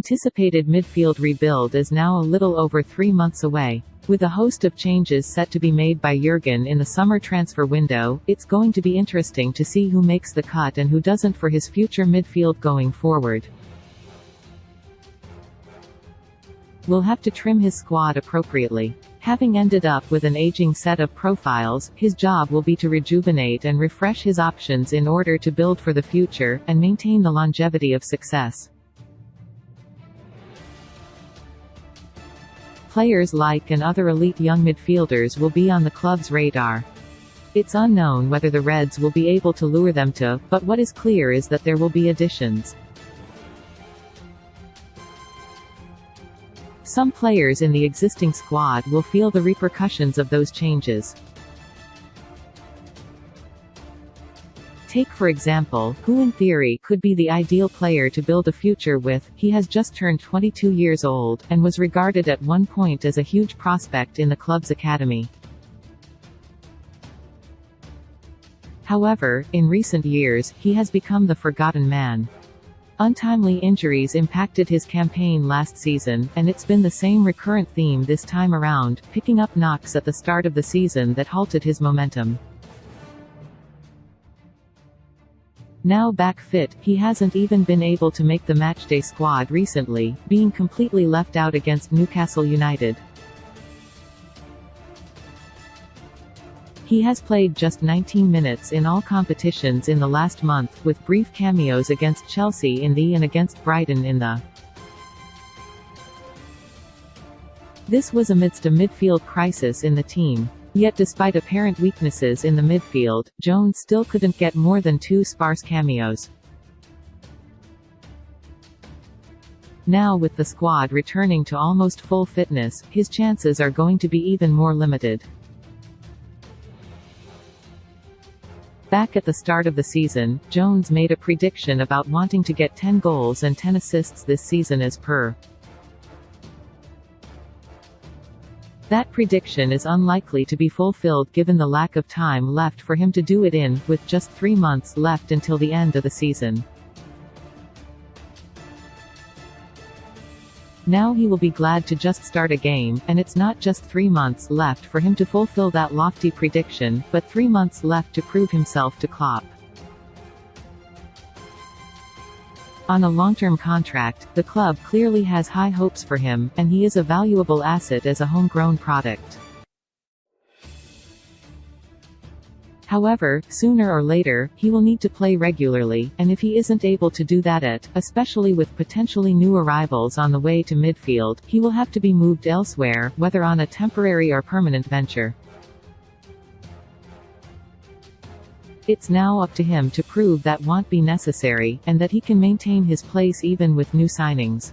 anticipated midfield rebuild is now a little over 3 months away. With a host of changes set to be made by Jurgen in the summer transfer window, it's going to be interesting to see who makes the cut and who doesn't for his future midfield going forward. Will have to trim his squad appropriately. Having ended up with an aging set of profiles, his job will be to rejuvenate and refresh his options in order to build for the future, and maintain the longevity of success. Players like and other elite young midfielders will be on the club's radar. It's unknown whether the Reds will be able to lure them to, but what is clear is that there will be additions. Some players in the existing squad will feel the repercussions of those changes. Take for example, who in theory could be the ideal player to build a future with. He has just turned 22 years old, and was regarded at one point as a huge prospect in the club's academy. However, in recent years, he has become the forgotten man. Untimely injuries impacted his campaign last season, and it's been the same recurrent theme this time around, picking up knocks at the start of the season that halted his momentum. Now back fit, he hasn't even been able to make the matchday squad recently, being completely left out against Newcastle United. He has played just 19 minutes in all competitions in the last month, with brief cameos against Chelsea in the and against Brighton in the. This was amidst a midfield crisis in the team. Yet despite apparent weaknesses in the midfield, Jones still couldn't get more than 2 sparse cameos. Now with the squad returning to almost full fitness, his chances are going to be even more limited. Back at the start of the season, Jones made a prediction about wanting to get 10 goals and 10 assists this season as per. That prediction is unlikely to be fulfilled given the lack of time left for him to do it in, with just 3 months left until the end of the season. Now he will be glad to just start a game, and it's not just 3 months left for him to fulfill that lofty prediction, but 3 months left to prove himself to Klopp. On a long-term contract, the club clearly has high hopes for him, and he is a valuable asset as a homegrown product. However, sooner or later, he will need to play regularly, and if he isn't able to do that especially with potentially new arrivals on the way to midfield, he will have to be moved elsewhere, whether on a temporary or permanent venture. It's now up to him to prove that won't be necessary, and that he can maintain his place even with new signings.